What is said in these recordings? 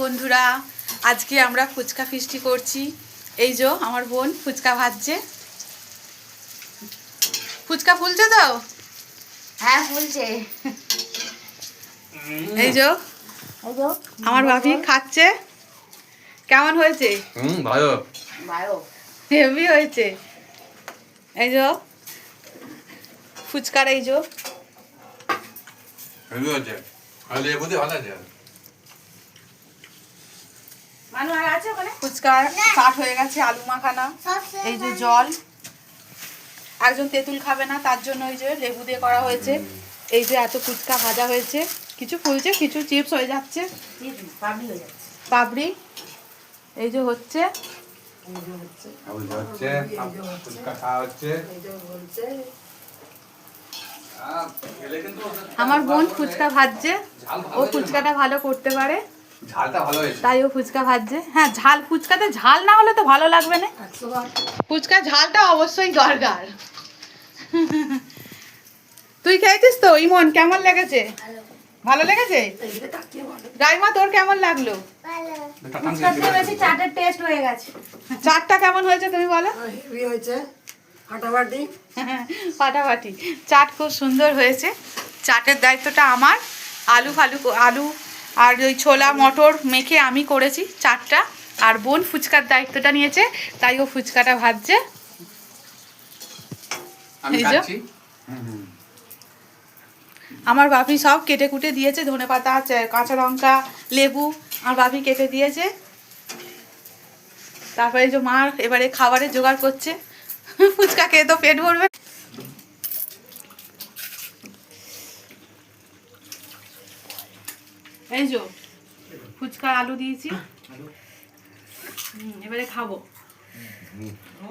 বন্ধুরা, আজকে আমরা ফুচকা ফিস্টি করছি। এই যে আমার বোন ফুচকা ভাজছে। ফুচকা ফুলছে তো? হ্যাঁ ফুলছে। এই যে আমার ভাবি খাচ্ছে। কেমন হয়েছে? ভালো ভালো হেভি হয়েছে। এই যে ফুচকার এই যে হেভি হয়েছে। আর লেবু দিয়ে ভালো আছে। মানু আর আছে ওখানে? ফুচকা স্টার্ট হয়ে গেছে, আলু মাখানা। এই যে জল, একজন তেঁতুল খাবে না তার জন্য ওই যে লেবু দিয়ে করা হয়েছে। এই যে এত ফুচকা ভাজা হয়েছে, কিছু ফুলছে কিছু চিপস হয়ে যাচ্ছে, পাবলি হয়ে যাচ্ছে। পাপড়ি এই যে হচ্ছে। ফুচকা খাওয়া হচ্ছে। আমার বোন ফুচকা ভাজছে, ও ফুচকাটা ভালো করতে পারে, ঝালটা ভালো হয়েছে। তাই ও ফুচকা ভাজছে। হ্যাঁ, ঝাল ফুচকাতে ঝাল না হলে তো ভালো লাগবে না। ফুচকা ঝালটা অবশ্যই দরকার। তুই খেয়েছিস তো ইমন? কেমন লেগেছে? ভালো লেগেছে? রাইমা তোর কেমন লাগলো? বেশি চাটের টেস্ট হয়ে গেছে। চাটটা কেমন হয়েছে তুমি বলো? হেভি হয়েছে, ফাটাফাটি। ফাটাফাটি চাট খুব সুন্দর হয়েছে। চাটের দায়িত্বটা আমার। আলু আর ওই ছোলা মটর মেখে আমি করেছি চাটটা, আর বোন ফুচকার দায়িত্বটা নিয়েছে, তাই ও ফুচকাটা ভাজছে। আমি এই যে খাচ্ছি। আমার বাপি সব কেটে কুটে দিয়েছে, ধনেপাতা, কাঁচা লঙ্কা, লেবু আমার বাপি কেটে দিয়েছে। তারপরে এই যে মা এবারে খাবারের জোগাড় করছে। ফুচকা খেয়ে তো পেট ভরবে। এই যে ফুচকার আলু দিয়েছি, এবারে খাবো।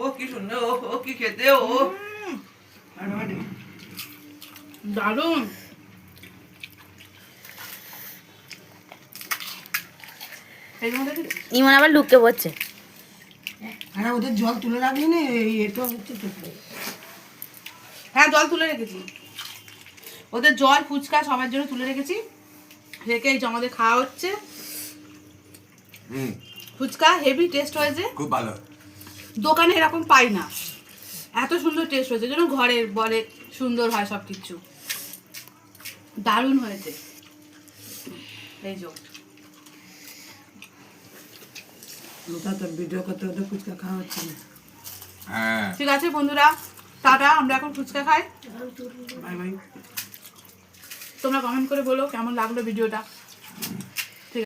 ও কি সুন্দর, ও কি খেতে, ও দারুণ। ইমন আবার লুককে পড়ছে। আর ওদের জল তুলে রাখলি না, এটা হচ্ছে তো। হ্যাঁ, জল তুলে রেখেছি, ওদের জল ফুচকা সবার জন্য তুলে রেখেছি। রেখে এই যে আমাদের খাওয়া হচ্ছে। ফুচকা হেভি টেস্ট হয়েছে, খুব ভালো। দোকানে এরকম পাই না, এত সুন্দর টেস্ট হয়েছে, যেন ঘরের বলে সুন্দর হয় সব কিছু। দারুণ হয়েছে। এই যে ওটা তো ভিডিও করতে করতে ফুচকা খাওয়া হচ্ছে না। হ্যাঁ, ঠিক আছে বন্ধুরা, টাটা, আমরা এখন ফুচকা খাই। Bye bye. তোমরা কমেন্ট করে বলো কেমন লাগলো ভিডিওটা।